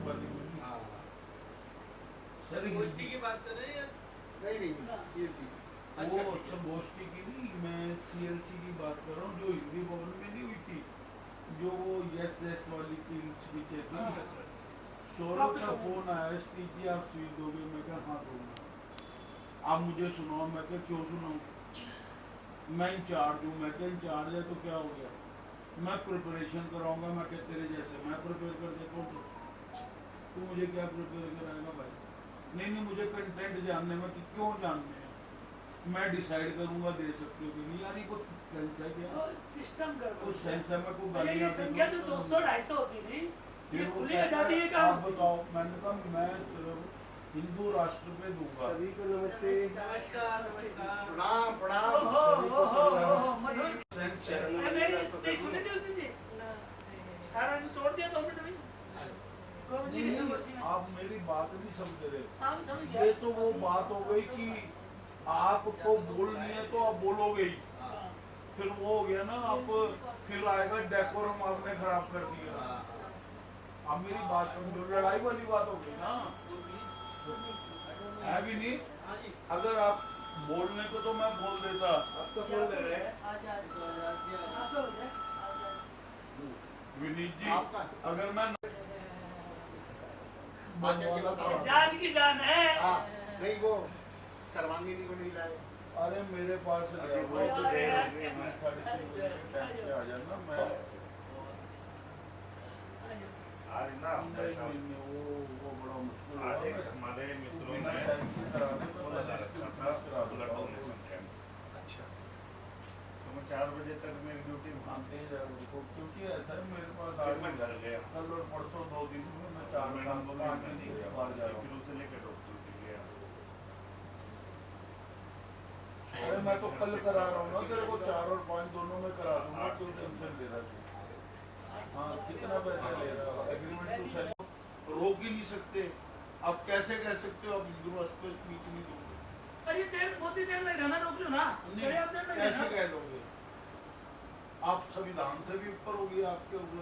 वाली मूवी। हाँ सर गोष्ठी की बात कर रहे हैं नहीं CLC वो सब गोष्ठी की नहीं, मैं CLC की बात कर रहा हूँ, जो हिंदी भवन में नहीं हुई थी, जो वो यस वाली 3 स्पीचें थी। सौरभ का फोन आया, स्पीच जी आप स्पीच दोगे? मैं क्या हाँ दूंगा, आप मुझे सुनाओ। मैं क्या क्यों सुनाऊँ, मैं इंचार्ज हूँ। मैं क्या इंचार्ज है तो क्या हो गया, मैं प्रिपरेशन कराऊंगा। मैं क्या तेरे जैसे मैं प्रिपेयर कर देता हूँ, तो मुझे क्या प्रिपेयर कराएगा भाई? नहीं मुझे कंटेंट जानने में कि क्यों जानने हैं, मैं डिसाइड करूंगा दे सकते हो कि नहीं। यानी कुछ सेंस है क्या, सिस्टम कर कुछ सेंस है? मैं को ये गालियां संख्या जो 200-250 होती थी ये फिर वो खुली कहता आजादी है, है काम। आप बताओ। मैंने कहा मैं सिर्फ हिंदू राष्ट्र पे दूंगा। सभी को नमस्ते। नमस्कार नमस्कार प्रणाम प्रणाम। हो मधुर सेंस है। मेरी स्पीच सुनी थी उस दिन जी, सारा जो छोड़ दिया 2 मिनट में गोविंद जी की संगोष्ठी में। आप मेरी बात नहीं समझ रहे। हम समझ गए। ये तो वो बात हो गई कि आपको बोलनी है तो आप बोलोगे ही, फिर वो हो गया ना, आप फिर आएगा डेकोरम आपने खराब कर दिया। अब मेरी बात समझो, लड़ाई वाली बात हो गई ना, है भी नहीं। अगर आप बोलने को तो मैं बोल देता। अब तो बोल दे रहे हैं विनीत जी, आपका अगर मैं जान की जान है। हाँ नहीं वो सर्वांगिनी को नहीं लाए। अरे मेरे पास है, वो तो देर हो गई, मैं 3:30 बजे के टाइम पे आ जाना। मैं आज ना नहीं, वो बड़ा मुश्किल आज होगा। एक हमारे मित्रों बिना ने साइन के कराने पे वो मैं लगा इसकी रखा क्लास था करा ब्लड दूंगा। Donation camp. अच्छा तो मैं 4 बजे तक मेरी ड्यूटी हाँ, तेज है उनको, क्योंकि ऐसा है मेरे पास फिर आज मैं घर गया। कल और परसों 2 दिन में मैं 4 मैडम को भी 5 मैं दिन नहीं के गया, बाहर जा रहा हूँ। फिर उसे लेकर डॉक्टर के गया। अरे मैं तो कल करा रहा हूँ ना तेरे को, 4 और 5 दोनों में करा दूंगा, क्यों टेंशन ले रहा है? हाँ, कितना पैसा ले रहा है? एग्रीमेंट टू सेल रोक ही नहीं सकते। अब कैसे कह सकते हो आप यूनिवर्सिटी पे स्पीच नहीं दोगे? अरे देर बहुत ही देर लग रहा ना, रोक लो ना। नहीं, आप देर लग कैसे कह दोगे? आप संविधान से भी ऊपर होगी आपके ऊपर।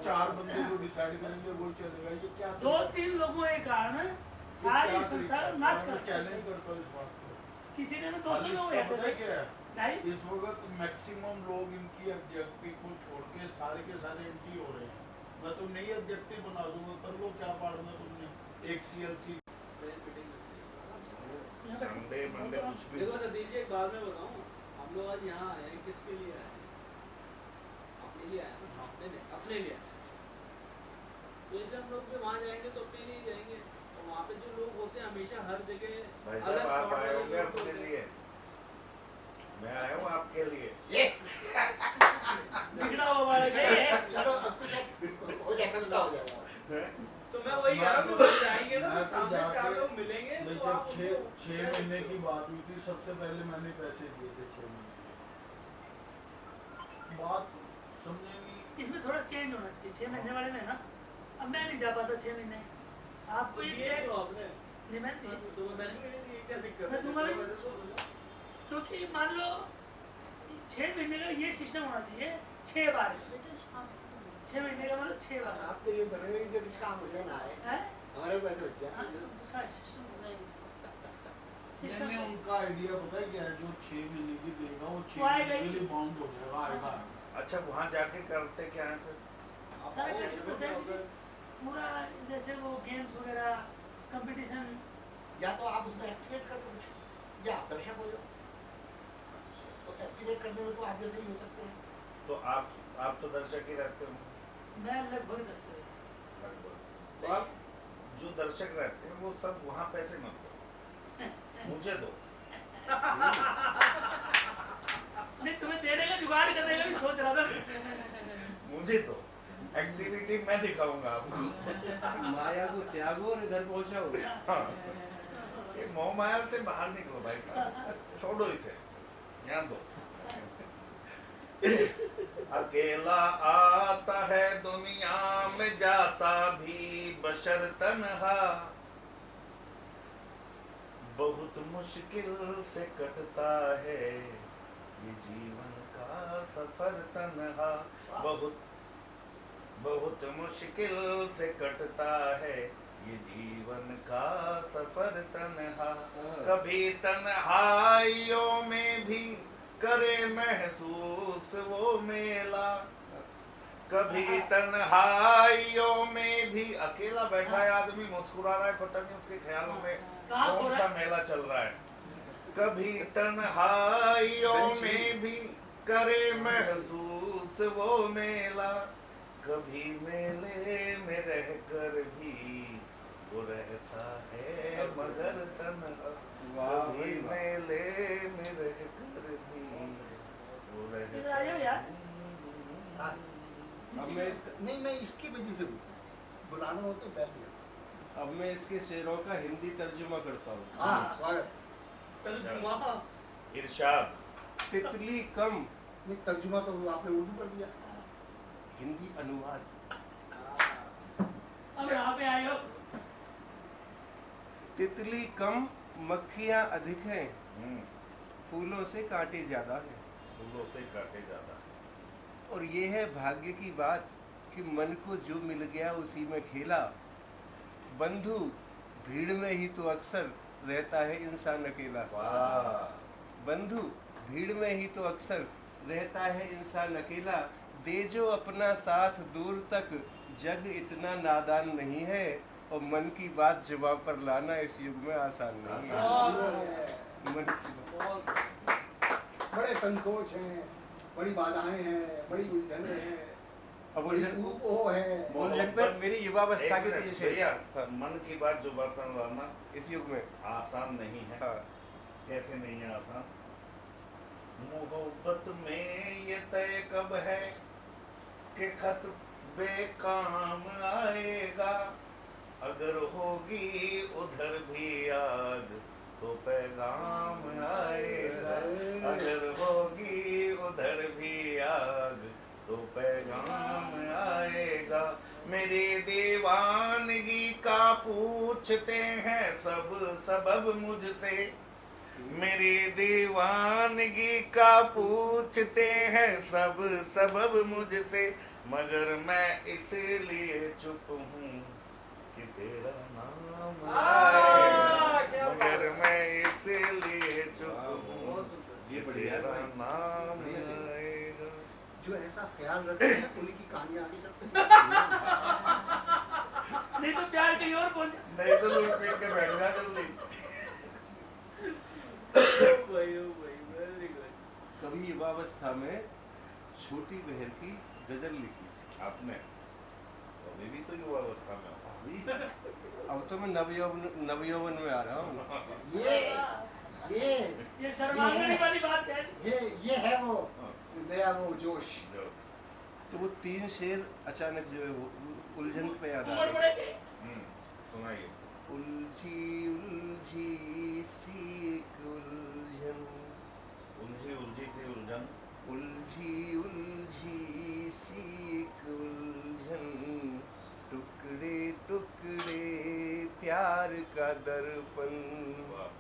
4 बंदे जो डिसाइड करेंगे वो चलेगा। ये क्या 2-3 लोगों के कारण सारी संस्था नाश कर चैलेंज करता हूँ इस बात को। किसी ने खाली 200 लोग इसका पता है हैं क्या है? नहीं इस वक्त मैक्सिमम लोग इनकी ऑब्जेक्टिव को छोड़ के सारे के सारे एंटी हो रहे हैं। मैं तो नई ऑब्जेक्टिव बना दूंगा, कर लो क्या पाड़ना तुमने। एक CLC संडे मंडे कुछ भी देखो सतीश जी एक बात में बताऊं, हम लोग आज यहाँ आए हैं किसके लिए आए हैं? अपने लिए आए हैं ना, अपने लिए आए हैं। तो जब हम लोग वहाँ जाएंगे तो अपने लिए जाएंगे, और वहाँ पे जो लोग होते हैं हमेशा हर जगह भाई साहब आप आए होंगे अपने लिए, मैं आया हूँ आपके लिए। बिगड़ा हुआ बालक है। चलो अब कुछ हो जाएगा तो हो जाएगा। तो मैं वही कह रहा हूँ कि जाएंगे ना, मैं तो तो सामने जाके 4 लोग मिलेंगे तो जब आप 6 महीने की बात हुई थी, सबसे पहले मैंने पैसे दिए थे 6 महीने। बात समझेंगी। इसमें थोड़ा चेंज होना चाहिए 6 महीने वाले में ना। अब मैं नहीं जा पाता 6 महीने, आपको ये ये क्यों आपने नहीं मैं नहीं, तो मैंने भी नहीं दी, क्या दिक्कत मैं है? दूंगा भी। वैसे सोच लो। क्योंकि मान लो 6 महीने का ये सिस्टम होना चाहिए 6 बार। 6 महीने का मतलब 6 बार आप तो ये करेंगे कि कुछ काम हो जाए ना आए है। हमारे पैसे बच जाए। हाँ, दूसरा सिस्टम होना है। मैंने उनका आइडिया पता है क्या है, जो 6 महीने की देगा वो 6 वो आएगा महीने के ही। लिए बाउंड हो जाएगा, आएगा। अच्छा वहाँ जाके करते क्या है फिर? सारा करके बताएंगे पूरा, जैसे वो गेम्स वगैरह कंपटीशन। या तो आप उसमें एक्टिवेट कर दो कुछ, या आप दर्शक हो जाओ। तो एक्टिवेट करने में तो आप जैसे भी हो सकते हैं। तो आप तो दर्शक ही रहते हो। मैं लगभग 10 तो आप जो दर्शक रहते हैं वो सब वहाँ पैसे मत दो, मुझे दो। नहीं, तुम्हें देने का जुगाड़ करने का भी सोच रहा था। मुझे दो, एक्टिविटी मैं दिखाऊंगा आपको। माया को त्यागो और इधर पहुंचाओ। हाँ। ये मोह माया से बाहर निकलो भाई साहब, छोड़ो इसे, ध्यान दो। अकेला आता है दुनिया में, जाता भी बशर तन्हा, बहुत मुश्किल से कटता है ये जीवन का सफर तन्हा, बहुत मुश्किल से कटता है ये जीवन का सफर तन्हा। कभी तन्हाइयों में भी करे महसूस वो मेला, कभी तन्हाइयों में भी अकेला बैठा है आदमी मुस्कुरा रहा है, पता नहीं उसके ख्यालों में कौन सा मेला चल रहा है। कभी तन्हाइयों में भी करे महसूस वो मेला, कभी मेले में रहकर भी वो रहता है मगर तन्हा। कभी मेले में रहकर भी वो रहता है। अब मैं इसका नहीं, मैं इसकी वजह से बुलाना हो तो बैठ गया। अब मैं इसके शेरों का हिंदी तर्जुमा करता हूँ। हाँ, स्वागत। तर्जुमा इरशाद। तितली कम, नहीं, तर्जुमा तो आपने उर्दू कर दिया। हिंदी अनुवाद। अब यहाँ पे आए हो। तितली कम, मक्खियाँ अधिक हैं, फूलों से कांटे ज्यादा हैं। फूलों से काटे ज्यादा। और ये है भाग्य की बात कि मन को जो मिल गया उसी में खेला। बंधु भीड़ में ही तो अक्सर रहता है इंसान अकेला। वाह। बंधु भीड़ में ही तो अक्सर रहता है इंसान अकेला। दे जो अपना साथ दूर तक, जग इतना नादान नहीं है। और मन की बात जुबान पर लाना इस युग में आसान नहीं है। मन की बात। बड़े संकोच हैं, बड़ी बाधाएं हैं, बड़ी उलझन हैं, अब बड़ी उलझन वो है। उलझन पर मेरी युवावस्था की एक मिनट, चीज है। भैया, हाँ, मन की बात जुबान पर लाना इस युग में आसान नहीं है। हाँ, कैसे नहीं है आसान? मोहब्बत में ये तय कब है कि खत बेकाम आएगा। अगर होगी उधर भी याद तो पैगाम आएगा। अगर होगी उधर भी याद तो पैगाम आएगा। मेरी दीवानगी का पूछते हैं सब सबब मुझसे। मेरी दीवानगी का पूछते हैं सब सबब मुझसे। मगर मैं इसलिए चुप हूँ कि तेरा नाम आएगा। मगर मैं इसलिए चुप हूँ ये कि बढ़िया है तेरा भाई। नाम बढ़िया है। आएगा। जो ऐसा ख्याल रखते हैं उन्हीं की कहानियां आगे चलती हैं। नहीं तो प्यार कहीं और पहुंच। नहीं तो लूट पीट के बैठ जा जल्दी। Very good. कभी युवावस्था में छोटी बहन की गजल लिखी। आपने तो अभी भी तो युवावस्था में हो। अभी अब तो मैं नवयौवन में आ रहा हूँ। ये शर्माने वाली बात है। ये है वो नया वो जोश। जो तो वो 3 शेर अचानक जो है वो उलझन पे याद आ उम्र गए। बढ़े के। सुनाइए। उलझी उलझी सी एक उलझन, उलझी उलझी सी उलझन। उलझी उलझी सी एक उलझन, टुकड़े टुकड़े प्यार का दर्पण। वाह।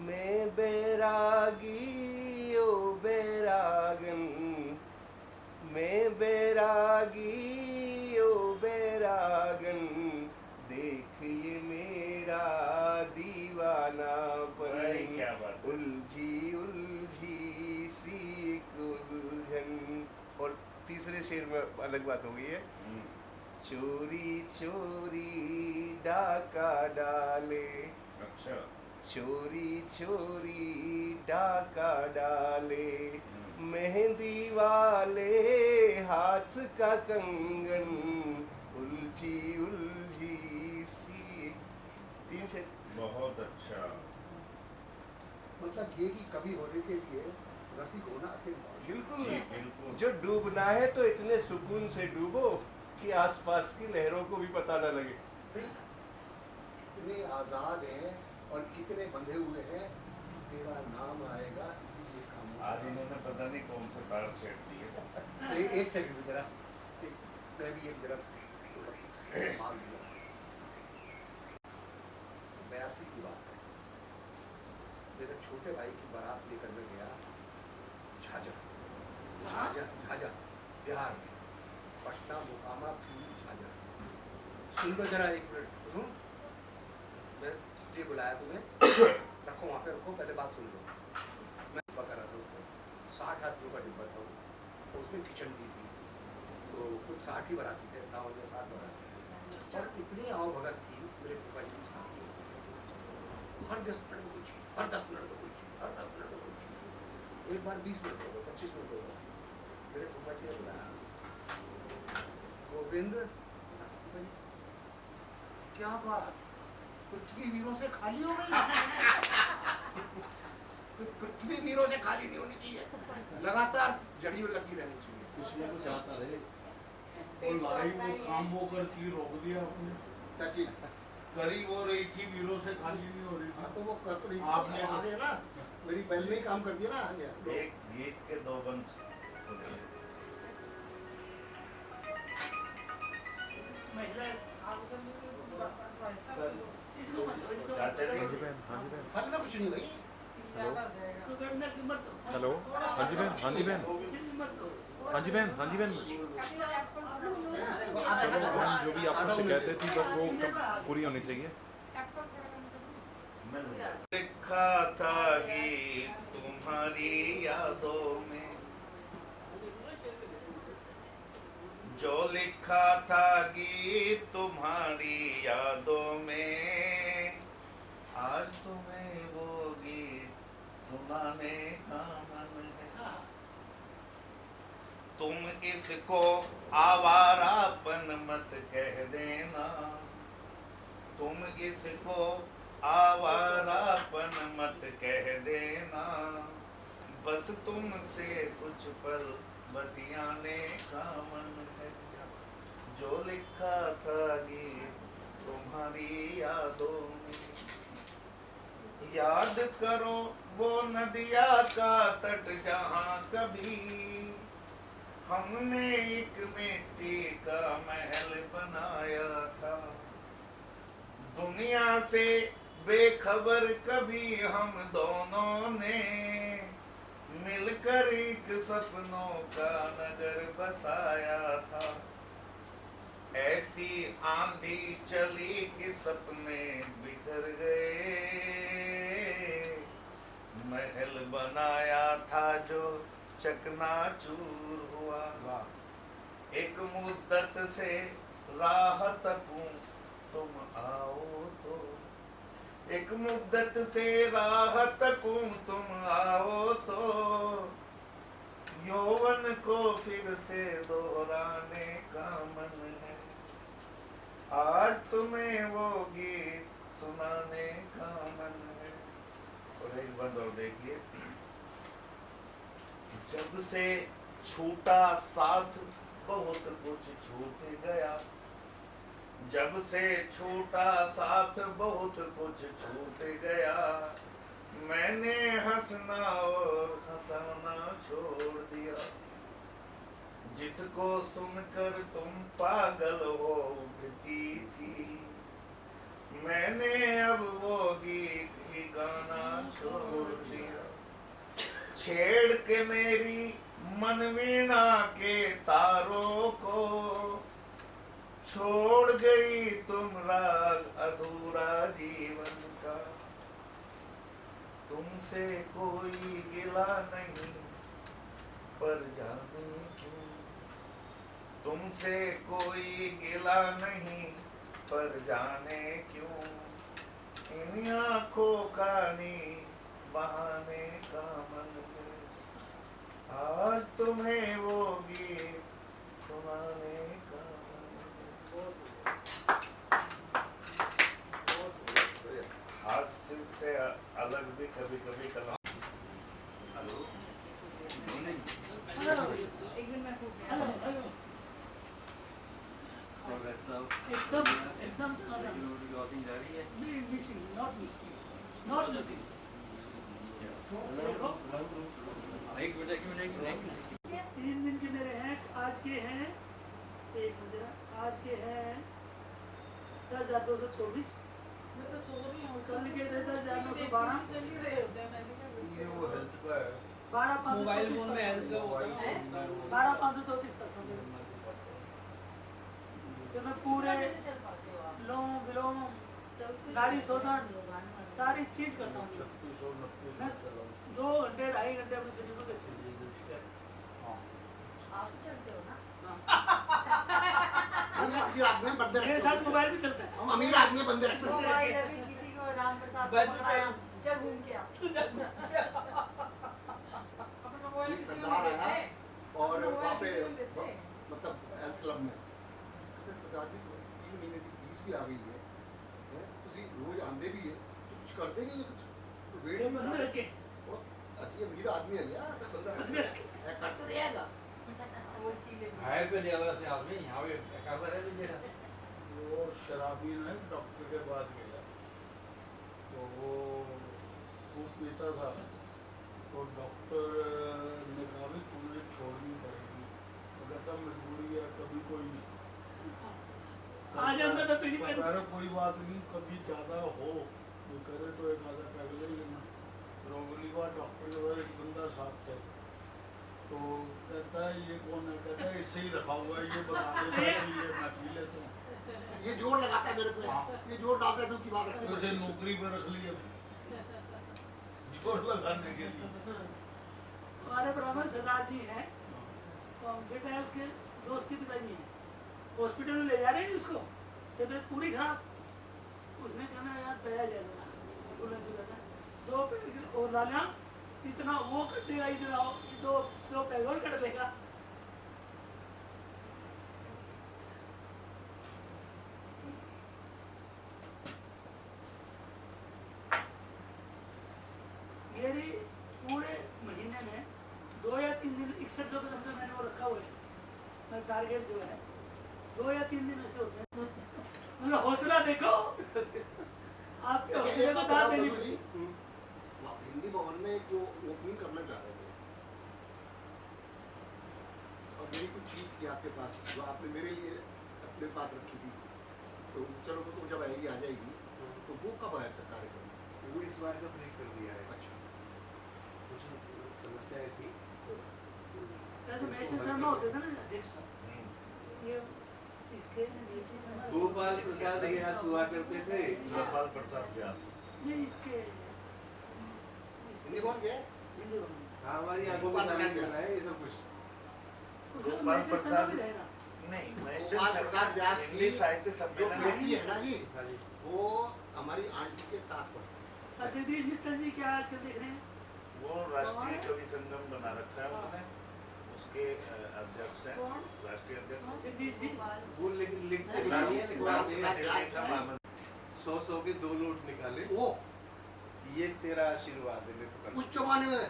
मैं बैरागी ओ बैरागन, मैं बैरागी ओ बैरागन, देख ये मेरा दीवानापन। भाई क्या बात है। उलझी उलझी सी एक उलझन। और तीसरे शेर में अलग बात हो गई है। चोरी चोरी डाका डाले, अच्छा। चोरी चोरी डाका डाले, मेहंदी वाले हाथ का कंगन, उलझी उलझी सी। 3 शेर। बहुत अच्छा। मतलब ये कि कभी होने के लिए रसिक होना अत्यंत बिल्कुल जी बिल्कुल। जो डूबना है तो इतने सुकून से डूबो कि आसपास की लहरों को भी पता न लगे। कितने आजाद हैं और कितने बंधे हुए हैं। तेरा नाम आएगा इसीलिए काम। आज इन्होंने पता नहीं कौन से तार छेड़ दिए। एक सेकंड जरा, मैं भी एक जरा मांग दिया। 82 की बात है। मेरे छोटे भाई की बारात लेकर मैं गया झाझा, झाझा झाझा बिहार में। फर्स्ट इतना मुकामा क्यों आ जा। सुन लो जरा एक मिनट, सुनो, मैं इसलिए बुलाया तुम्हें, रखो वहाँ पे रखो, पहले बात सुन लो। मैं पका रहा था उसको, 60 आदमियों का डिब्बा था वो, तो उसमें किचन भी थी, तो कुछ 60 ही बनाती थे, 50 या 60 बनाते थे, और इतनी आओ भगत थी मेरे पिता जी के साथ, हर 10 मिनट में कोई चीज़, हर 10 मिनट में कोई चीज़, हर 10 मिनट में कोई चीज़। एक बार 20 मिनट हो गए, 25 मिनट हो गए, मेरे पिता जी ने बुलाया, गोविंद क्या बात, पृथ्वी वीरों से खाली हो गई? पृथ्वी वीरों से खाली नहीं होनी चाहिए, लगातार जड़ी लगी रहनी चाहिए। कुछ ना कुछ आता रहे। वो लाई वो काम वो करती रोक दिया आपने। क्या चीज? करी वो रही थी, वीरों से खाली नहीं हो रही थी। हाँ तो वो कर तो रही थी, आपने आ गया ना, मेरी बहन ने ही काम कर दिया ना, आ गया। एक गीत के 2 बंद इसको मत दो, इसको चाचा जी, फल में कुछ नहीं भाई। इसको करना की मत दो। हेलो, हाँ जी बहन, हाँ जी बहन, मत दो। हाँ जी बहन, हाँ जी बहन। चलो बहन, जो भी आपको शिकायतें थी बस वो पूरी होनी चाहिए। लिखा था गीत तुम्हारी यादों में, जो लिखा था गीत तुम्हारी यादों में, आज तुम्हें वो गीत सुनाने का मन है। तुम इसको आवारापन मत कह देना, तुम इसको आवारापन मत कह देना, बस तुमसे कुछ पल बतियाने का मन है। जो लिखा था गीत तुम्हारी यादों में, याद करो वो नदिया का तट जहाँ कभी हमने एक मिट्टी का महल बनाया था। दुनिया से बेखबर कभी हम दोनों ने मिलकर एक सपनों का नगर बसाया था। ऐसी आंधी चली कि सपने बिखर गए, महल बनाया था जो चकनाचूर हुआ। एक मुद्दत से राह तकूं तुम आओ तो, एक मुद्दत से राह तकूं तुम आओ तो, यौवन को फिर से दोहराने का मन है। आज तुम्हें वो गीत सुनाने का मन है। और एक बंद और देखिए, जब से छूटा साथ बहुत कुछ छूट गया, जब से छूटा साथ बहुत कुछ छूट गया, मैंने हंसना और हंसाना छोड़ दिया। जिसको सुनकर तुम पागल हो उठती थी, मैंने अब वो गीत ही गाना छोड़ दिया। छेड़ के मेरी मनवीणा के तारों को छोड़ गई तुम राग अधूरा जीवन का। तुमसे कोई गिला नहीं पर जाने क्यों, तुमसे कोई गिला नहीं पर जाने क्यों, इन आँखों का नी बहाने का मन है। आज तुम्हें वो गीत सुनाने का मन है। हास्य से अलग भी कभी कभी कला। हेलो, हेलो एकदम missing, not missing, not missing. एक मिनट 3 दिन के मेरे हैं, आज के हैं, एक मिनट, आज के हैं 10,224, मैं तो सो रही हूँ। कल के थे 10,912, चल ही रहे होते हैं, मैंने ये क्या वो हेल्थ का है। 12,534 मोबाइल फोन में हेल्थ का मोबाइल होता है। फोन में वो- 12,534 तक सो गए। गाड़ी शोधन सारी चीज करता हूँ 3690 मैं। चलाऊं। 2 घंटे 2.5 घंटे अपने शरीर को देखते हाँ आप चलते हो ना? अमीर आदमी बंदे मेरे रखते साथ हो। मोबाइल भी चलता है। हम अमीर आदमी बंदे रखते हो। मोबाइल अभी किसी को राम प्रसाद बंद को पकड़ाया, जब घूम के आओ। अपना मोबाइल एक किसी को सरदार नहीं आया देते। और अपना वहाँ मोबाइल पे किसी को नहीं देते। मतलब हेल्थ क्लब में कहते सरदार जी 3 महीने की फीस भी आ गई है हैं? ਤੁਸੀਂ रोज आंदे भी है तो कुछ करते नहीं है कुछ तो वेट ये भी बंद बना रखे असली अमीर आदमी है यार तो बंदा है कर तो रहेगा वो चीज़ें भी। हायर पे लेवल से आदमी यहाँ पे करता रहे लीजिएगा। वो शराबी ने डॉक्टर के पास गया तो वो खूब पीता था तो डॉक्टर ने कहा भी तुम्हें छोड़नी पड़ेगी तो कहता मजबूरी है कभी कोई आ जाता तो पीढ़ी पे अरे कोई बात नहीं कभी ज़्यादा हो तो करे तो एक आधा पैग ले लेना फिर अगली बार डॉक्टर के पास एक बंदा साथ थे तो कहता है ये कौन है कहता है इससे ही रखा हुआ है ये बता देता है कि ये मैं पी लेता हूँ ये जोर लगाता है मेरे पे ये जोर डालता है तो उसकी बात रखनी उसे पड़ेगी। नौकरी पे रख लिया जोर लगाने के लिए हमारे ब्राह्मण सरदार जी हैं, तो बेटा है उसके दोस्त के पिताजी हैं, हॉस्पिटल में ले जा रहे हैं उसको, तबीयत पूरी खराब। उसने कहना यार पया जाएगा, बोलने से कहना 2 पैग और डालना, इतना वो कर देगा, इतना 2 पैग और कर देगा। मेरी पूरे महीने में 2 या 3 दिन 61 जो समझो मैंने वो रखा हुआ है, मैं टारगेट जो है 2 या 3 दिन ऐसे होते हैं। मेरा हौसला देखो, आपके अच्छा, हौसले एक को बात दाद बताओ देनी बंधु जी, पड़ेगी। आप हिंदी भवन में जो ओपनिंग करना चाह रहे थे और मेरी कुछ चीज थी आपके पास जो आपने मेरे लिए अपने पास रखी थी तो चलो वो तो जब आएगी आ जाएगी तो वो कब आया था कार्यक्रम? वो इस बार का ब्रेक कर दिया है। अच्छा कुछ समस्याएं थी पहले तो मैसेज शर्मा होते थे ना अध्यक्ष, ये इसके मैसेज शर्मा गोपाल प्रसाद व्यास हुआ करते थे। गोपाल प्रसाद व्यास नहीं इसके हिंदी भवन गया हिंदी बोलने हाँ, हमारी आंखों में सामने कर रहा है ये सब कुछ। उसमें गोपाल मैसेज शर्मा प्रसाद भी रहेगा। नहीं गोपाल प्रसाद व्यास की हिंदी साहित्य जो सम्मेलन बेटी है ना जी हाँ जी। वो हमारी आंटी के साथ पढ़ती है। अच्छा जगदीश मित्तल जी क्या आजकल देख रहे हैं? वो राष्ट्रीय कवि संगम बना रखा है उन्होंने, उसके अध्यक्ष हैं, कौन? राष्ट्रीय अध्यक्ष जगदीश जी वो लिखते कुछ नहीं है, लिखवाते हैं। दिल्ली का मामला। 100 के 2 नोट निकाले, वो ये तेरा आशीर्वाद है मेरे को। उस जमाने में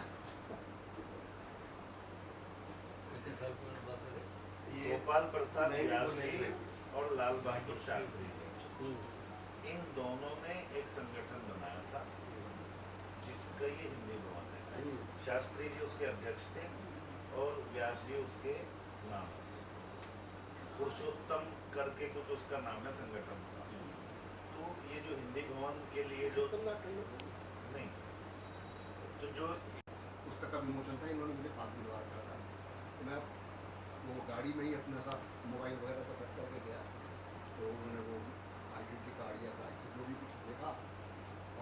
ये गोपाल प्रसाद नहीं, व्यास वो नहीं जी है। और लाल बहादुर शास्त्री जी, इन दोनों ने एक संगठन बनाया था जिसका ये हिंदी भवन है। शास्त्री जी उसके अध्यक्ष थे और व्यास जी उसके नाम, पुरुषोत्तम करके कुछ उसका नाम है संगठन का। तो ये जो हिंदी भवन के लिए जो नहीं तो जो पुस्तक का विमोचन था इन्होंने मुझे 5 दिलवा रखा था तो मैं वो गाड़ी में ही अपना सा मोबाइल वगैरह सब रख करके गया तो उन्होंने वो आइडेंटिटी कार्ड या कार्ड से जो भी कुछ देखा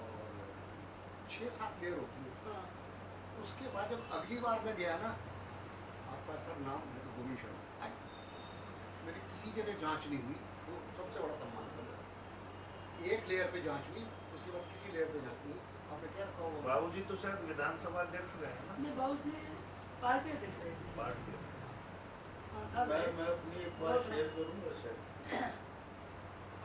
और 6-7 लेयर होती है। हाँ, उसके बाद जब अगली बार मैं गया ना आपका सर नाम मेरे गोविंद शर्मा आई मेरी किसी जगह जांच नहीं हुई तो सबसे बड़ा सम्मान था मेरा। एक लेयर पे जांच हुई उसके बाद किसी लेयर पे जांच हुई। आपने क्या रखा होगा? बाबूजी तो शायद विधानसभा अध्यक्ष रहे हैं ना, अपने बाबू जी पार्टी अध्यक्ष रहे थे। पार्टी हाँ, साहब मैं अपनी एक बात शेयर करूंगा सर।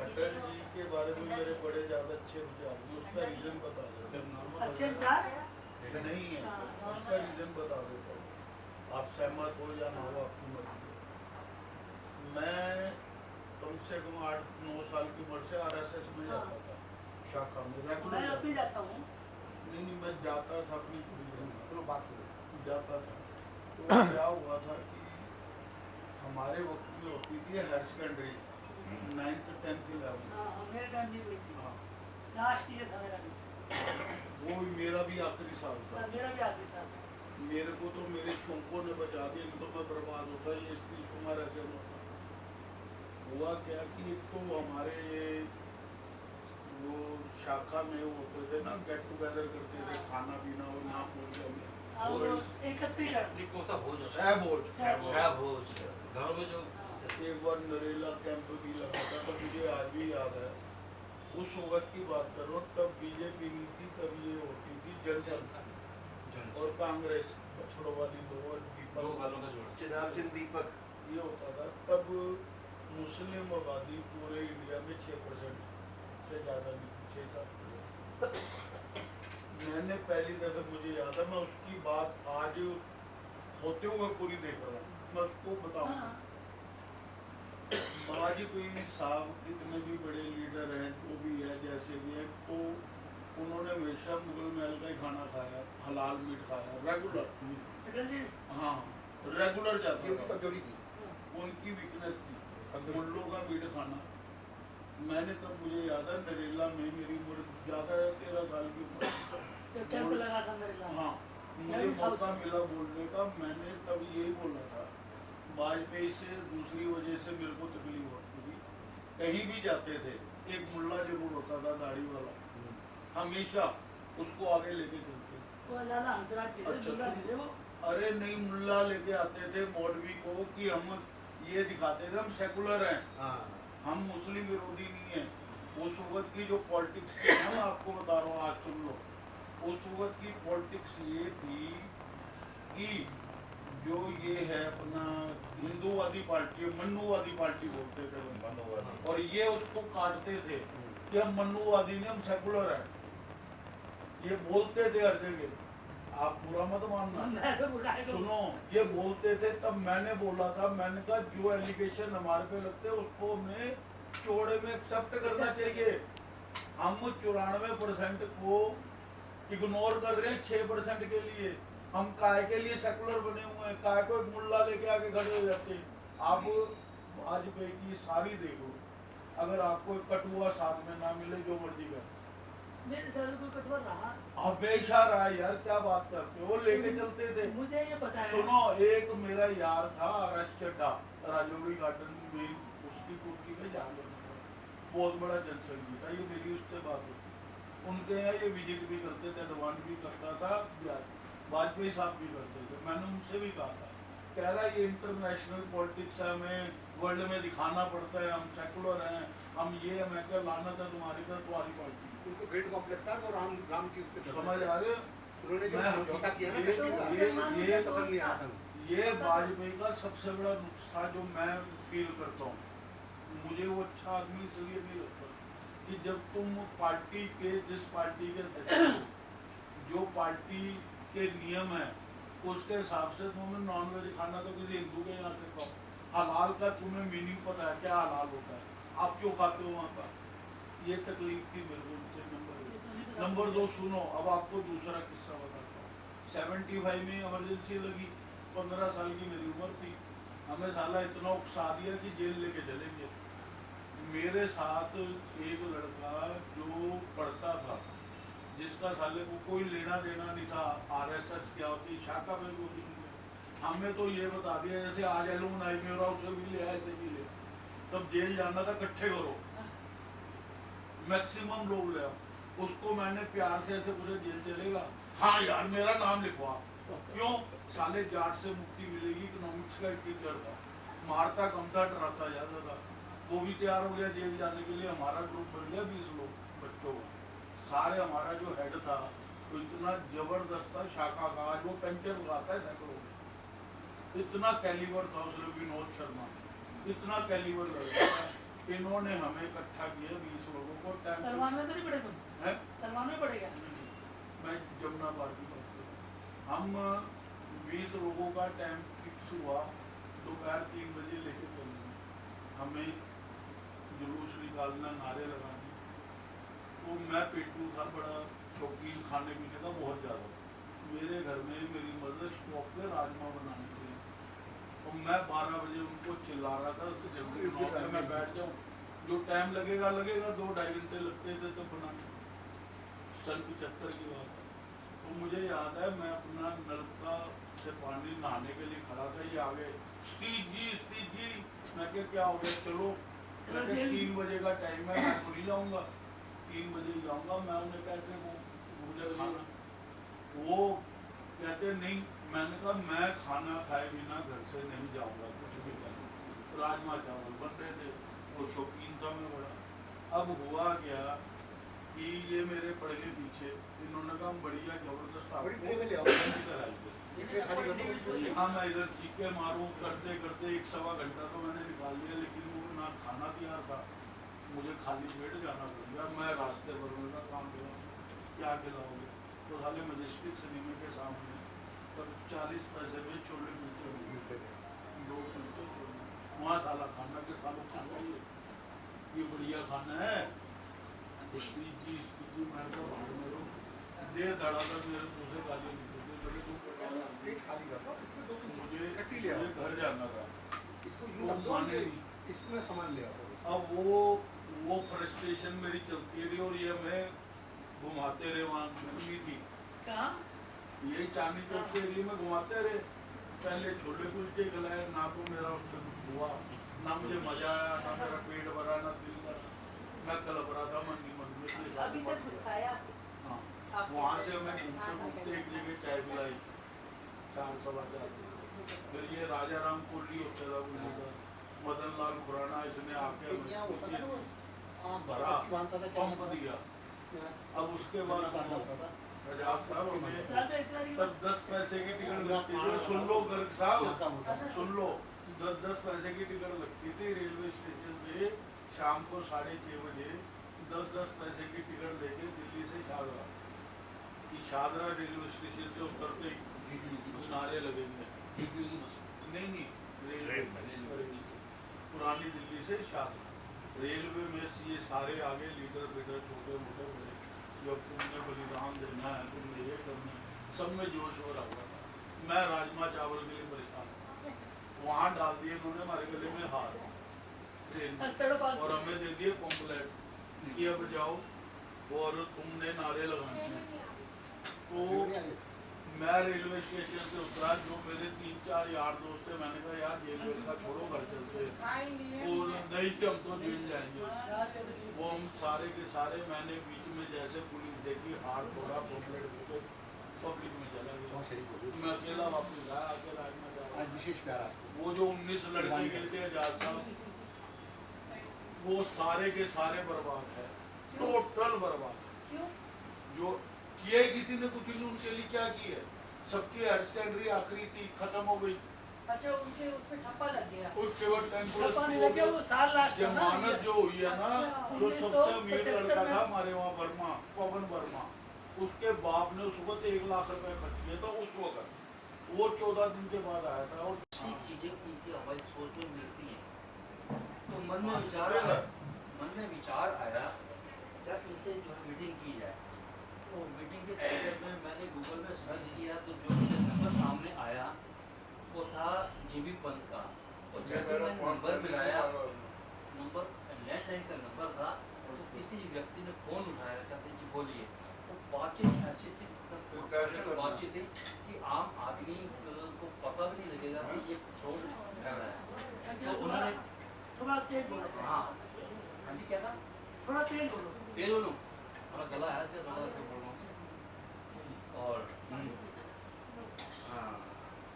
अटल जी के बारे में मेरे बड़े ज़्यादा अच्छे विचार हैं, उसका रीज़न बता देता अच्छे हूँ। विचार नहीं है उसका रीज़न बता देता हूँ, आप सहमत हो या ना हो आपकी मर्जी। मैं कम से कम 8-9 साल की उम्र से RSS में जाता था, शाखा में मैं रेगुलर अब भी जाता हूँ। नहीं मैं जाता था अपनी पूरी चलो बात करो। जाता था। तो क्या हुआ था कि हमारे वक्त में होती थी higher secondary 9th 10th 11th। हाँ, मेरे टाइम भी हुई थी। हाँ लास्ट ईयर था मेरा भी। वो मेरा भी आखिरी साल था। मेरा भी आखिरी साल था। मेरे को तो मेरे शौकों ने बचा दिया, नहीं तो मैं बर्बाद होता। ये स्त्री कुमार ऐसे होता। हुआ क्या कि एक तो हमारे वो शाखा में होते थे ना, गेट टुगेदर करते थे, खाना पीना और नाम बोलते और वो एकत्रीकरण नहीं, कौन सा भोज होता है? सह भोज। शराब भोज घरों में जो एक बार नरेला कैंप भी लगा था, तो मुझे आज भी याद है, उस वक्त की बात कर रहा हूँ, तब बीजेपी नहीं थी, तब ये होती थी जनसंघ और कांग्रेस, छोड़ो वाली दो और दो दीपक, गालों का जोड़। चुनाव चिन्ह दीपक। ये होता था। तब मुस्लिम आबादी पूरे इंडिया में 6% से ज़्यादा नहीं थी, 6-7%। मैंने पहली दफे, मुझे याद है, मैं उसकी बात आज होते हुए पूरी देख रहा हूँ, मैं उसको बताऊँगा। वाजपेयी साहब कितने भी बड़े लीडर हैं, जो भी है, जैसे भी है, तो उन्होंने हमेशा मुगल महल का ही खाना खाया, हलाल मीट खाया, रेगुलर। हाँ, रेगुलर जाता था। उनकी वीकनेस थी मुल्लों का मीट खाना। मैंने तब, मुझे याद है, नरेला में मेरी उम्र ज़्यादा है, 13 साल की उम्र। कैंप लगा था नरेला। हाँ, मुझे मौका मिला बोलने का। मैंने तब यही बोला था, वाजपेयी से दूसरी वजह से मेरे को तकलीफ होती थी। कहीं भी जाते थे, एक मुल्ला जरूर होता था दाढ़ी वाला, हमेशा उसको आगे लेके चलते। वो ज्यादा हंसराज थे, अच्छा, मुल्ला नहीं थे वो। अरे नहीं, मुल्ला लेके आते थे मौलवी को कि हम ये दिखाते थे हम सेकुलर हैं, हम मुस्लिम विरोधी नहीं हैं। उस वक्त की जो पॉलिटिक्स थी ना, मैं आपको बता रहा हूँ, आज सुन लो। उस वक्त की पॉलिटिक्स ये थी कि जो ये है अपना हिंदूवादी पार्टी, मन्नूवादी पार्टी बोलते थे मनोवादी, और ये उसको काटते थे कि हम मन्नूवादी नहीं, हम सेकुलर हैं। ये बोलते थे हर जगह, आप बुरा मत मानना, सुनो, ये बोलते थे। तब मैंने बोला था, मैंने कहा जो एलिगेशन हमारे पे लगते हैं उसको हमें चौड़े में एक्सेप्ट करना चाहिए। हम 94% को इग्नोर कर रहे हैं 6% के लिए। हम काय के लिए सेकुलर बने हुए हैं, काय को एक मुल्ला लेके आके खड़े हो जाते हैं। आप वाजपेयी की सारी देखो, अगर आपको एक कटुआ साथ में ना मिले, जो मर्जी कर, हमेशा रहा यार, क्या बात करते हो, लेके चलते थे। मुझे ये पता है। सुनो, एक मेरा यार था रश चड्डा, राजौरी गार्डन में, उसकी कुर्सी में जाकर बहुत बड़ा जनसंघी था। ये मेरी उससे बात होती, उनके यहाँ ये विजिट भी करते थे, एडवान भी करता था, वाजपेयी साहब भी करते थे। मैंने उनसे भी कहा था, कह रहा है ये इंटरनेशनल पॉलिटिक्स है, हमें वर्ल्ड में दिखाना पड़ता है, हम सेकुलर हैं, हम ये है। मैं क्या, लानत है तुम्हारी का, तुम्हारी पार्टी। उनको ग्रेट कॉम्प्लेक्स था, तो राम की उसके समझ आ रहे हो? उन्होंने जो समझौता किया ना, ये पसंद नहीं आया था। ये वाजपेयी का सबसे बड़ा नुस्खा जो मैं फील करता हूँ, मुझे वो अच्छा आदमी इसलिए नहीं लगता कि जब तुम पार्टी के, जिस पार्टी के अध्यक्ष हो, जो पार्टी के नियम है उसके हिसाब से तुम्हें नॉन वेज खाना तो किसी हिंदू के यहाँ से खाओ। हलाल का तुम्हें मीनिंग पता है, क्या हलाल होता है, आप क्यों खाते हो वहाँ का? ये तकलीफ थी मेरे को उनसे। नंबर 2 सुनो, अब आपको दूसरा किस्सा बताता हूँ। 75 में इमरजेंसी लगी, 15 साल की मेरी उम्र थी। हमें साला इतना उकसा दिया कि जेल लेके चलेंगे। मेरे साथ एक लड़का जो पढ़ता था, जिसका साले को कोई लेना देना नहीं था, RSS क्या होती, शाखा में कोई नहीं, हमें तो ये बता दिया जैसे आज एलुमनाई में हो रहा, उसे भी ले, ऐसे भी ले। तब जेल जाना था, इकट्ठे करो, मैक्सिमम लोग ले आओ। उसको मैंने प्यार से ऐसे पूछा, जेल चलेगा? हाँ यार, मेरा नाम लिखवा। क्यों? साले जाट से मुक्ति मिलेगी। इकोनॉमिक्स का टीचर था, मारता कम था, डराता ज्यादा था। वो भी तैयार हो गया जेल जाने के लिए। हमारा ग्रुप बन गया 20 लोग बच्चों का। सारे, हमारा जो हेड था वो इतना जबरदस्त था, शाखा का, आज वो पेंचर लगाता है सैकड़ों में। इतना कैलिबर था उसने, विनोद शर्मा, इतना कैलिबर लड़का था। इन्होंने हमें इकट्ठा किया 20 लोगों को। सलमान में तो नहीं पड़े तुम? है? सलमान में पड़ेगा? मैं जमुनाबाद की बात कर रहा हूँ। हम 20 लोगों का टाइम फिक्स हुआ, दोपहर 3 बजे लेके चलेंगे। हमें जुलूस निकालना, नारे लगाने। तो मैं पेटू था, बड़ा शौकीन खाने पीने का बहुत ज़्यादा। मेरे घर में मेरी मदर स्टॉप पे राजमा बनाने के लिए, और मैं 12 बजे उनको चिल्ला रहा था कि जल्दी बनाओ, मैं बैठ जाऊँ, जो टाइम लगेगा लगेगा। 2-2.5 घंटे लगते थे तो बनाने। सन 75 की बात है। तो मुझे याद है, मैं अपना नलका से पानी नहाने के लिए खड़ा था, ये आ गए, स्टीज जी। मैं क्या हो गया? चलो, 3 बजे का टाइम है, मैं तो नहीं जाऊँगा। 3 बजे जाऊंगा, मैं उन्हें कैसे भूल खाना। वो कहते नहीं, मैंने कहा मैं खाना खाए बिना घर से नहीं जाऊंगा, कुछ भी करना। राजमा चावल बन रहे थे, वो शौकीन था मैं बड़ा। अब हुआ क्या कि ये मेरे पढ़ने पीछे, इन्होंने कहा बढ़िया जबरदस्त हाँ, मैं इधर चीखे मारूं करते करते 1-1.25 घंटा तो मैंने निकाल लिया, लेकिन वो ना खाना तैयार था, मुझे खाली पेट जाना पड़ गया। मैं रास्ते पर उनका काम क्या खिलाओगे, तो साले मजेस्टिक सिनेमा के सामने तब 40 पैसे में छोले मिलते, 2 मिलते, वहाँ साला खाना के सालों खाना ये बढ़िया खाना है। मैं तो दे धड़ा था मेरे मुँह से गाली मुझे घर जाना था, इसमें सामान ले आओ। अब वो फ्रस्ट्रेशन मेरी चलती रही और ये मैं घुमाते रहे, वहाँ घूमनी थी कहाँ यही चांदनी चौक के एरिया में घुमाते रहे। पहले छोले कुलचे खिलाए, ना तो मेरा उससे कुछ हुआ, ना मुझे मजा आया, ना मेरा पेट भरा, ना दिल भरा, मैं कलप रहा था मन अभी तक गुस्साया। हाँ, वहाँ से मैं घूमते घूमते एक जगह चाय पिलाई 4-4 फिर ये राजा राम कोहली होता था उनका मदन लाल खुराना, इसने आके भरा पंप दिया। अब उसके बाद आजाद साहब हमें तब 10 पैसे की टिकट लगती थी, सुन लो गर्ग साहब सुन लो, 10 पैसे की टिकट लगती थी रेलवे स्टेशन से शाम को 6:30 बजे 10 पैसे की टिकट लेके दिल्ली से शादरा, कि शादरा रेलवे स्टेशन से उतरते नारे लगेंगे, नहीं पुरानी दिल्ली से शादरा रेलवे में ये सारे आगे लीडर फीडर छोटे मोटे बड़े, जब तुमने बलिदान देना है, तुमने ये करना है, सब में जोश हो रहा हुआ था। मैं राजमा चावल के लिए परेशान, वहाँ डाल दिए उन्होंने हमारे गले में हाथ ट्रेन में, और हमें दे दिए पम्पलेट कि अब जाओ और तुमने नारे लगाने हैं। तो मैं रेलवे स्टेशन से उतरा, जो मेरे 3-4 यार दोस्त थे, मैंने कहा यार जेल वेल का छोड़ो, घर चलते हैं। और नहीं कि हम तो जेल जाएंगे, वो हम सारे के सारे, मैंने बीच में जैसे पुलिस देखी हाथ थोड़ा पम्पलेट पब्लिक में चला गया, मैं अकेला वापस आया, अकेला आज विशेष प्यारा। वो जो 19 लड़के गिर के आजाद साहब, वो सारे के सारे बर्बाद है, टोटल बर्बाद। क्यों? जो किया ही किसी ने कुछ नहीं, उनके लिए क्या किया, सबकी हायर सेकेंडरी आखिरी थी, खत्म हो गई। अच्छा, उनके उसमें ठप्पा लग गया। उसके बाद जमानत जो हुई है ना, जो सबसे अमीर लड़का था हमारे वहाँ वर्मा, पवन वर्मा, उसके बाप ने उस वक्त 1 लाख रुपए खर्च किया था उस वक्त, वो 14 दिन के बाद आया था। और चीजें उनकी हमारी सोच में मिलती हैं, तो मन में विचार आया क्या इनसे जो है मीटिंग की जाए। तो मीटिंग के चक्कर में मैंने गूगल में सर्च किया, तो जो मुझे नंबर सामने आया वो था जीबी पंत का, और जैसे मैंने नंबर मिलाया, नंबर लैंडलाइन का नंबर था, और तो किसी व्यक्ति ने फ़ोन उठाया, कहते जी बोलिए। वो बातचीत ऐसी थी, बातचीत थी कि आम आदमी को पता भी नहीं लगेगा कि ये फ्रॉड कर रहा है। तो उन्होंने थोड़ा तेज बोलो। हाँ हाँ जी, क्या था, थोड़ा तेज बोलो। तेज बोलूँ, थोड़ा गला है से थोड़ा से बोल रहा हूँ। और हाँ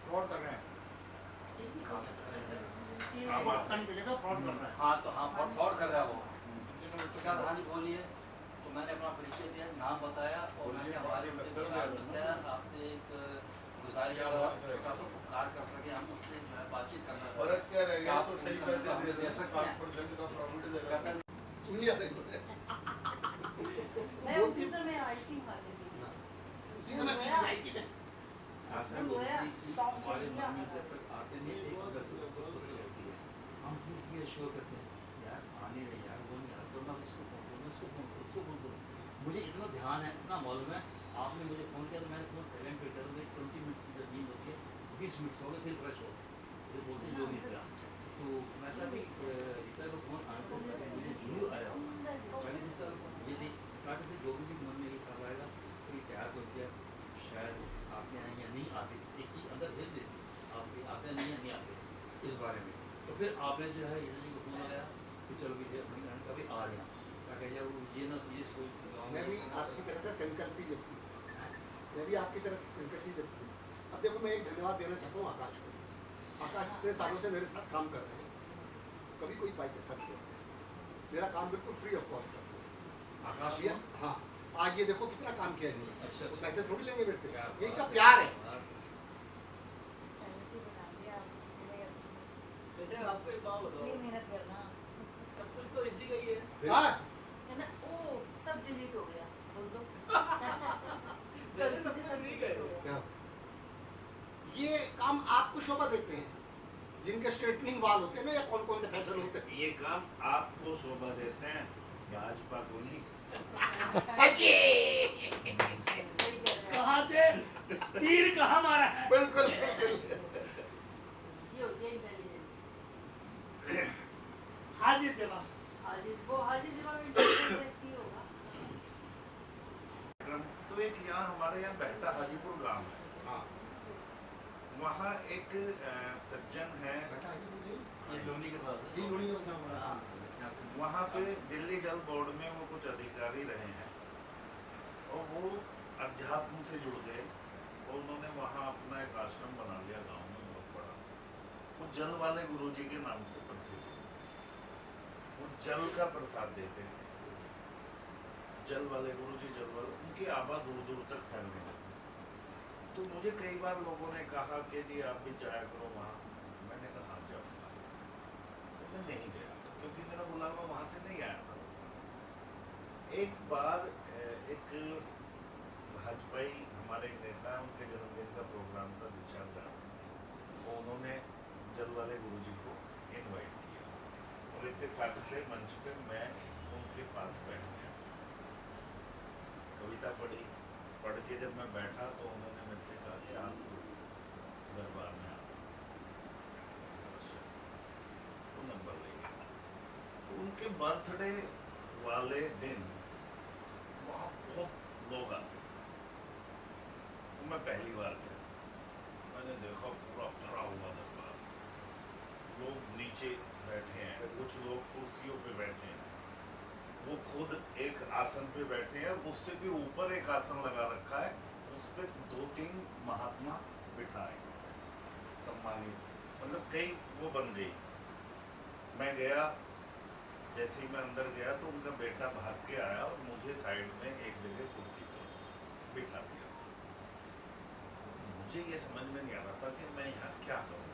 फ्रॉड कर रहे हैं, फ्रॉड कर रहा है। हाँ तो हाँ फ्रॉड कर रहा है वो। तो क्या हाँ जी बोलिए। तो मैंने अपना परिचय दिया, नाम बताया, और मैंने हमारे बताया आपसे एक गुजारिश कार्य कर सके, हम उससे जो है बातचीत करना फर्क क्या रह गया, तो सही पैसे दे सकते हैं। 7% का प्रॉफिट दे रहा है। सुन लिया था मैं उसी समय आई थी वहाँ से भी। उसी समय मैं आई थी मैं। वो है, सॉन्ग हमारे चेंज किया। मन में जब तक आते नहीं एक होती है, हम ये शो करते हैं यार आने रहे यार, वो नहीं आता, तो मैं उसको फोन करूँ, उसको फोन करूँ, उसको फोन करूँ। मुझे इतना ध्यान है, इतना मालूम है, आपने मुझे फ़ोन किया तो मैंने फ़ोन साइलेंट पे कर दिया। 20 मिनट की जब नींद होती है, 20 मिनट हो गए, फिर फ्रेश हो फिर बोलते जो भी था। तो मैं था कि रीता का फ़ोन आने को मुझे जरूर आया होगा। पहले जिस तरह ये थी स्टार्ट से जो भी मन में ये कर आएगा तो ये क्या कर दिया, शायद आपके यहाँ या नहीं आते, एक चीज़ अंदर भेज देती आपके आते नहीं या नहीं आते इस बारे में। तो फिर आपने जो है ये को फ़ोन आया कि चलो भी अपनी कभी आ रहे हैं, मैं भी आपकी तरह से संकल्पी व्यक्ति हूँ। मैं भी आपकी तरह से संकल्पी व्यक्ति हूँ। अब देखो मैं एक धन्यवाद देना चाहता हूँ आकाश को। आकाश इतने सालों से मेरे साथ काम कर रहे हैं, कभी कोई पाई पैसा नहीं होता, मेरा काम बिल्कुल फ्री ऑफ कॉस्ट करते हैं। आकाश ये हाँ, आज ये देखो कितना काम किया इन्होंने। अच्छा, तो अच्छा। पैसे थोड़ी लेंगे बेटे, ये इनका प्यार है। वैसे आपको एक बात बताओ, मेहनत करना सब कुछ तो इसी का ही है। हाँ, है ना। ओ सब डिलीट हो गया, बोल दो। वैसे सब कुछ ठीक है। क्या? ये काम आपको शोभा देते हैं, जिनके स्ट्रेटनिंग वाल होते हैं ना, या कौन कौन से फैशन होते हैं। ये काम आपको शोभा देते हैं, भाजपा को नहीं। सही कह रहे हैं। कहाँ से तीर कहाँ मारा है? बिल्कुल बिल्कुल। ये होती है इंटेलिजेंस। हाजिर जवाब। हाजिर वो हाजिर जवाब इंटेलिजेंस व्यक्ति होगा। तो एक यहाँ हमारे यहाँ बहता हाजीपुर गांव है, हाँ, वहाँ एक सज्जन है, ये लोनी का बचाव बड़ा काम है। वहाँ पे दिल्ली जल बोर्ड में वो कुछ अधिकारी रहे हैं और वो अध्यात्म से जुड़ गए और उन्होंने वहाँ अपना एक आश्रम बना लिया गांव में बहुत बड़ा। वो जल वाले गुरुजी के नाम से प्रसिद्ध है। वो जल का प्रसाद देते हैं, जल वाले गुरुजी, जल वाले, उनकी आभा दूर दूर तक फैलने लगी। तो मुझे कई बार लोगों ने कहा कि जी आप भी जाया करो वहाँ। मैंने कहा हाँ जाऊँगा, तो मैं नहीं गया क्योंकि मेरा बुलावा वहाँ से नहीं आया था। एक बार एक भाजपाई हमारे नेता, उनके जन्मदिन का प्रोग्राम था दीक्षा का, तो उन्होंने जल वाले गुरुजी को इनवाइट किया और इत्तेफाक से मंच पे मैं उनके पास बैठ गया, कविता पढ़ी। पढ़ के जब मैं बैठा तो उन्होंने मुझसे कहा कि आप दरबार में आओ, तो नंबर ले गया। तो उनके बर्थडे वाले दिन वहाँ बहुत लोग आते, तो मैं पहली बार गया, मैंने देखा पूरा भरा हुआ दरबार, लोग नीचे बैठे हैं, कुछ लोग कुर्सियों पे बैठे हैं, वो खुद एक आसन पे बैठे हैं, उससे भी ऊपर एक आसन लगा रखा है, उस पे 2-3 महात्मा बिठाए सम्मानित, मतलब कई वो बन गई। मैं गया, जैसे ही मैं अंदर गया तो उनका बेटा भाग के आया और मुझे साइड में एक जगह कुर्सी पर बिठा दिया। मुझे ये समझ में नहीं आ रहा था कि मैं यहाँ क्या करूँ।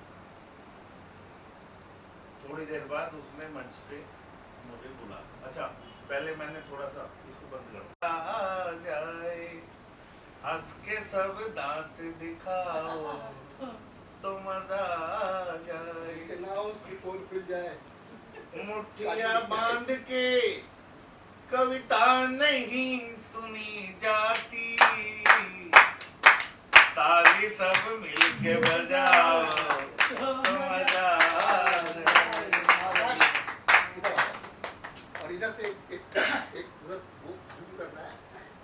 थोड़ी देर बाद उसने मंच से मुझे बुला, अच्छा पहले मैंने थोड़ा सा इसको बंद कर जाए, हंस के सब दांत दिखाओ तो मजा आ जाए, इसके नाम उसकी पोल खुल जाए, मुठ्ठिया बांध के कविता नहीं सुनी जाती, ताली सब मिलके बजाओ तो मजा आ जाए। और इधर से एक उधर वो जूम करना है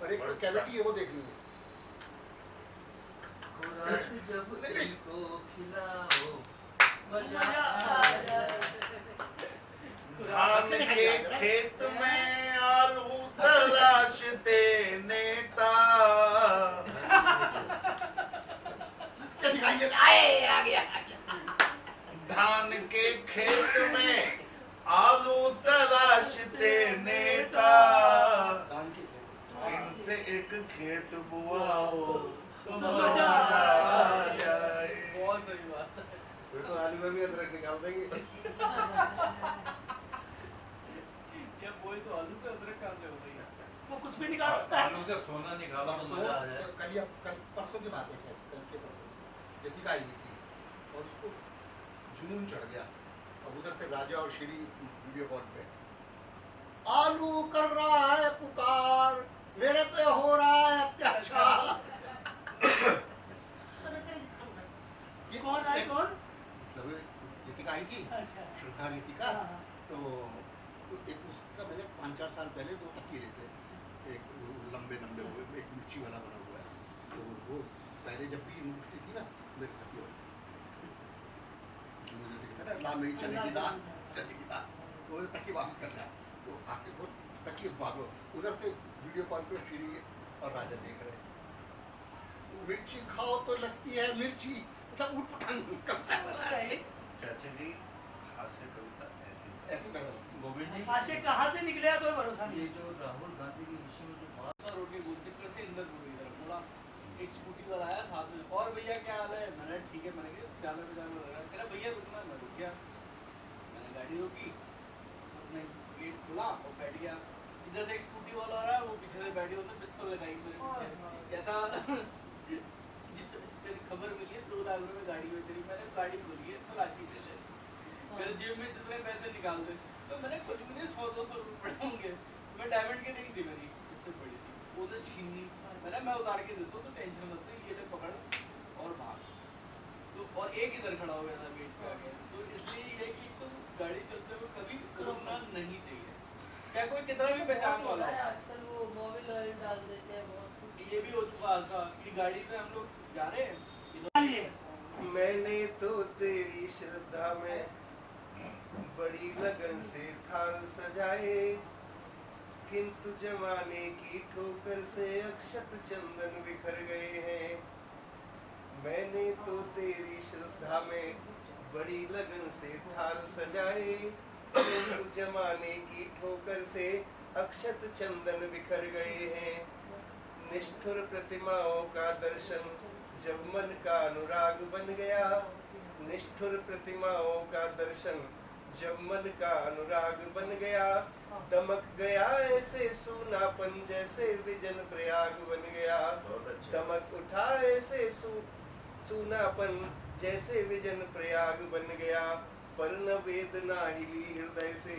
और एक कैविटी है वो देखनी है। खुराक जब इनको खिलाओ मजा आ जाए। धान के खेत में आलू तराशते नेता, दिखाइए, आए आ गया। धान के खेत में आलू तराशते नेता, दान की इनसे एक खेत बुआओ तो मजा मजा आ आ जाए। बहुत सही बात है। फिर तो आलू में भी अदरक निकाल देंगे। क्या कोई तो आलू पे अदरक कहाँ से हो गई? वो कुछ भी निकाल सकता है। आलू से सोना निकालो तो परसों मजा आ जाए। कल परसों की बात है, कल के परसों जतिका आई हुई थी और उसको जुनून चढ़ गया। अब उधर से राजा और श्री वीडियो कॉल पे, आलू कर रहा है पुकार, मेरे पे हो रहा है अत्याचार। कौन आए कौन? जतिका आई थी, अच्छा। श्रद्धा गीतिका। हाँ। तो एक उसका मैंने 5-4 साल पहले 2 तकिए थे, एक लंबे लंबे हुए, एक मिर्ची वाला बना हुआ है, तो वो पहले जब भी उठती थी ना मेरे तकिए मुझे से कहता ना लाल नहीं चलेगी दाल, चलेगी दाल, वो तकिए वापस करना है। तो आके वो तकिए भागो, उधर से वीडियो कॉल पे श्री और राजा देख रहे हैं। मिर्ची खाओ तो लगती है मिर्ची, सब उठ पटांग कविता बना रहे हैं। चाचा जी हास्य कविता ऐसी ऐसी पैदा होती है। गोविंद जी आशे कहाँ से निकलेगा कोई भरोसा ये नहीं। जो राहुल गांधी के विषय में जो बात रोड के गोलचक्कर से इंदर हुई इधर बोला, एक स्कूटी वाला आया साथ में, और भैया क्या हाल है? मैंने ठीक है, मैंने कहा जाने पे जाने लगा, तेरा भैया रुकना, मैं रुक गया, मैंने गाड़ी रोकी, उसने गेट खोला और बैठ गया। इधर से एक स्कूटी वाला आ रहा है, वो पीछे से बैठी, उसने पिस्तौल लगाई मेरे पीछे, कहता तेरी खबर मिली है 2 लाख रुपए गाड़ी में तेरी, मैंने गाड़ी खोली है, तलाशी ले ले, मेरे जेब में जितने पैसे निकाल दे। तो मैंने कुछ भी नहीं, 100-200 रुपये पड़े होंगे, मैं डायमंड की रिंग थी मेरी, इससे बड़ी थी, वो तो छीनी, मैं उतार के देता हूँ तो टेंशन मत ले, ये ले पकड़ और भाग। तो और एक इधर खड़ा हो गया था गेट पे आगे, तो इसलिए ये कि तो गाड़ी चलते हुए कभी रुकना नहीं चाहिए, क्या कोई कितना भी पहचान वाला हो। आजकल वो मोबिल ऑयल डाल देते हैं बहुत कुछ। ये भी हो चुका हादसा कि गाड़ी में हम लोग जा रहे हैं, मैंने तो तेरी श्रद्धा में बड़ी लगन से थाल सजाए, किंतु जमाने की ठोकर से अक्षत चंदन बिखर गए हैं। मैंने तो तेरी श्रद्धा में बड़ी लगन से थाल सजाए, किंतु जमाने की ठोकर से अक्षत चंदन बिखर गए हैं। निष्ठुर प्रतिमाओं का दर्शन जब मन का अनुराग बन गया, निष्ठुर प्रतिमाओं का दर्शन जब मन का अनुराग बन गया, दमक गया ऐसे सूनापन जैसे विजन प्रयाग बन गया। दमक उठा ऐसे सूनापन जैसे विजन प्रयाग बन गया। पर न वेदना हिली हृदय से,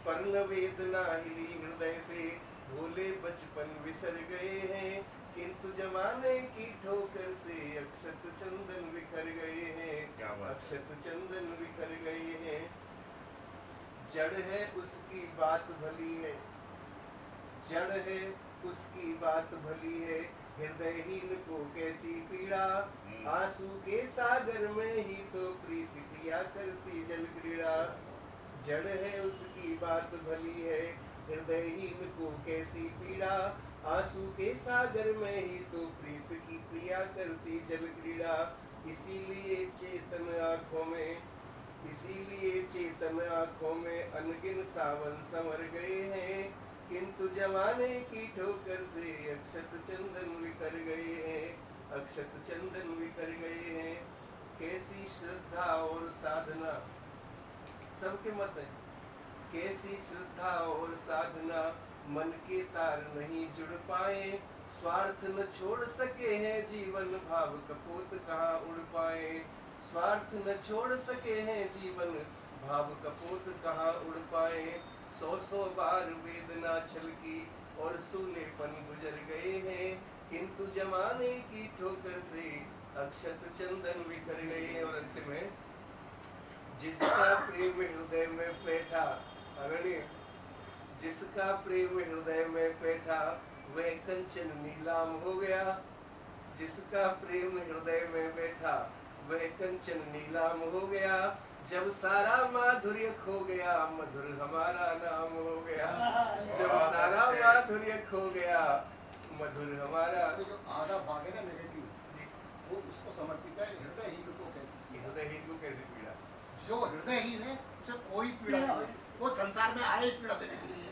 पर न वेदना हिली हृदय से, भोले बचपन बिसर गए हैं, किंतु जमाने की ठोकर से अक्षत चंदन बिखर गए हैं। अक्षत चंदन बिखर गए हैं। जड़ है उसकी बात भली है, जड़ है उसकी बात भली है, हृदयहीन को कैसी पीड़ा। आंसू के सागर में ही तो प्रीति क्रिया करती जल क्रीड़ा। जड़ है उसकी बात भली है, हृदयहीन को कैसी पीड़ा। आंसू के सागर में ही तो प्रीत की क्रिया करती जल क्रीड़ा। इसीलिए चेतन आँखों में, इसीलिए चेतन आँखों में अनगिन सावन संवर गए हैं, किंतु जमाने की ठोकर से अक्षत चंदन बिखर गए हैं। अक्षत चंदन बिखर गए हैं। कैसी श्रद्धा और साधना, सबके मत है, कैसी श्रद्धा और साधना, मन के तार नहीं जुड़ पाए। स्वार्थ न छोड़ सके हैं जीवन, भाव कपोत कहाँ उड़ पाए। स्वार्थ न छोड़ सके हैं जीवन, भाव कपोत कहाँ उड़ पाए। 100 बार वेदना छलकी और सूनेपन गुजर गए हैं, किंतु जमाने की ठोकर से अक्षत चंदन बिखर गए। और अंत में, जिसका प्रेम हृदय में बैठा, अगले जिसका प्रेम हृदय में बैठा, वह कंचन नीलाम हो गया। जिसका प्रेम हृदय में बैठा, वह कंचन नीलाम हो गया। जब सारा माधुर्य खो गया, मधुर हमारा नाम हो गया। जब सारा माधुर्य खो गया, मधुर हमारा। जो आधा भाग है ना नेगेटिव, वो उसको समर्पित है हृदयहीन को कैसी, हृदयहीन को कैसी पीड़ा। जो हृदयहीन है उसे कोई पीड़ा नहीं, वो संसार में आए पीड़ा देने के लिए,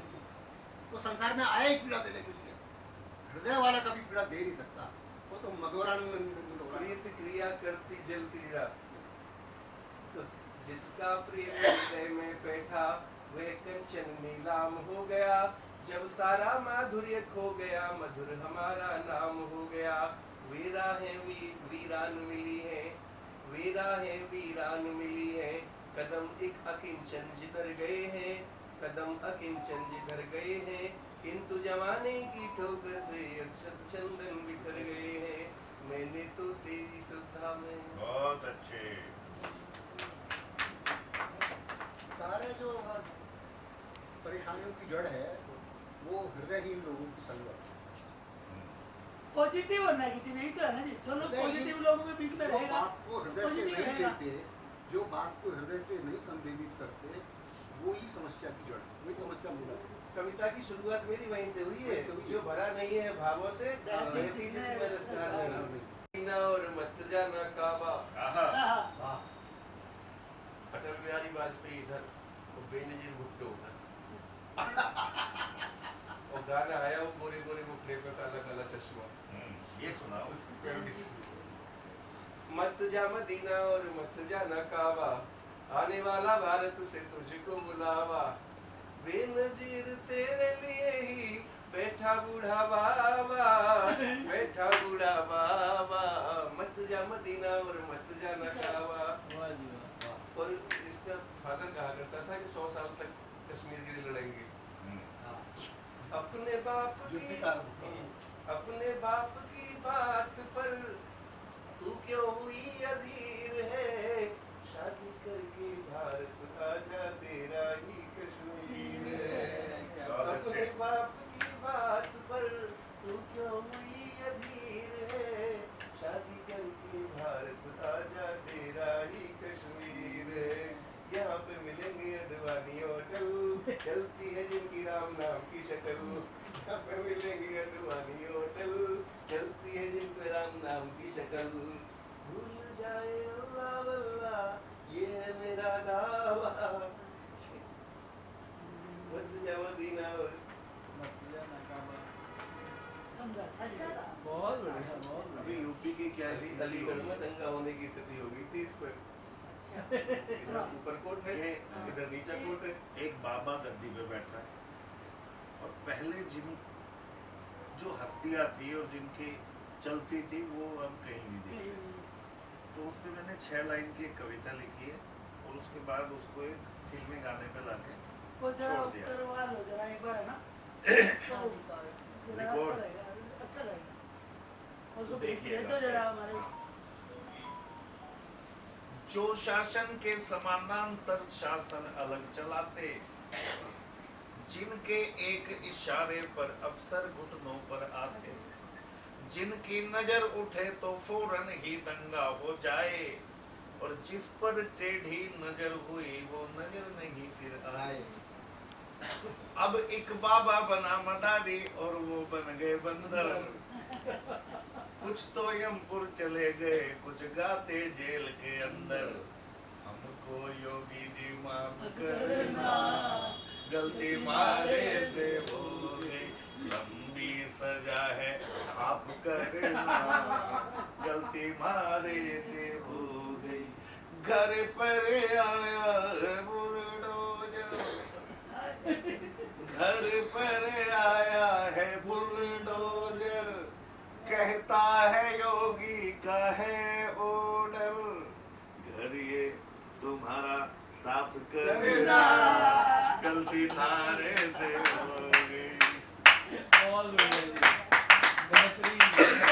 वो संसार में आए ही पीड़ा देने के लिए। हृदय वाला कभी पीड़ा दे नहीं सकता, वो तो मधुरानंद प्रीत क्रिया करती जल क्रीड़ा। तो जिसका प्रेम हृदय में बैठा, वह कंचन नीलाम हो गया। जब सारा माधुर्य खो गया, मधुर हमारा नाम हो गया। वीरा है वीरान मिली है, वीरा है वीरान मिली है। कदम एक अकिंचन जिधर गए हैं, कदम अकिंचन जिधर गए हैं, किंतु जमाने की ठोकर से अक्षत चंदन बिखर गए हैं। मैंने तो तेरी श्रद्धा में। बहुत अच्छे। सारे जो परेशानियों की जड़ है वो हृदयहीन लोगों की संगत। पॉजिटिव और नेगेटिव यही तो है ना जी। जो लोग पॉजिटिव लोगों के बीच में जो रहेगा, बात को हृदय से नहीं लेते, जो बात को हृदय से नहीं संवेदित करते, वो ही समस्या की जड़ है, वही समस्या मूल है। कविता की शुरुआत मेरी वहीं से हुई है, वहीं से हुई है। जो भरा नहीं है भावों से, बहती जिसमें रसधार नहीं। जीना और मत जाना काबा। आहा, वाह, अटल बिहारी वाजपेयी इधर और बेनजीर भुट्टो उधर। और गाना आया वो गोरे गोरे मुखड़े पे काला काला चश्मा। ये सुनाओ इसकी पैरोडी। मत जा मदीना और मत जाना काबा, आने वाला भारत से तुझको बुलावा। बेनजीर तेरे लिए ही बैठा बूढ़ा बाबा, बैठा बूढ़ा बाबा। मत जा मदीना और मत जाना काबा। और इसका फादर कहा करता था कि 100 साल तक कश्मीर के लिए लड़ेंगे। हाँ, अपने बाप की जुल्फ़िकार अपने बाप की बात पर तू क्यों हुई अधीर है, शादी करके भारत आजा तेरा ही कश्मीर है। अपने बाप की बात पर तू क्यों हुई अधीर है, शादी करके भारत आजा तेरा ही कश्मीर है। यहाँ पे मिलेंगे अडवाणी होटल, चलती है जिनकी राम नाम की शक्ल। यहाँ पे मिलेंगे अडवाणी होटल, चलती है जिन पे राम नाम की शक्ल। भूल जाए अल्लाह वल्लाह, ये है मेरा दावा। मत जा मदीना और समझा अच्छा था। बहुत बढ़िया, बहुत अभी यूपी की क्या थी, अलीगढ़ में दंगा होने की स्थिति हो गई थी इस पर। अच्छा इधर ऊपर कोट है, इधर नीचा कोट है। एक बाबा गद्दी पे बैठा है और पहले जिन जो हस्तियां थी और जिनकी चलती थी वो अब कहीं नहीं दिखी। तो उस पे मैंने 6 लाइन की एक कविता लिखी है और उसके बाद उसको एक फिल्मी गाने पे लाके वो जरा छोड़ दिया। करवा लो जरा एक बार, है ना? तो जरा रिकॉर्ड। अच्छा लगेगा। और उसको देखिएगा। भेजो जरा हमारे। जो शासन के समानांतर शासन अलग चलाते, जिनके एक इशारे पर अफसर घुटनों पर आते, जिनकी नजर उठे तो फौरन ही दंगा हो जाए, और जिस पर टेढ़ी नजर हुई वो नजर नहीं फिर आए। अब एक बाबा बना मदारी और वो बन गए बंदर। कुछ तो यमपुर चले गए, कुछ गाते जेल के अंदर। हमको योगी जी माफ करना, गलती मारे से हो गई, लंबी सजा है आप करना, गलती मारे से हो गई। घर पर आया बुलडोजर, घर पर आया है बुलडोजर, कहता है योगी का है ऑर्डर, घर ये तुम्हारा साफ करना, गलती थारे से हो गई। बहुत बढ़िया, बेहतरीन।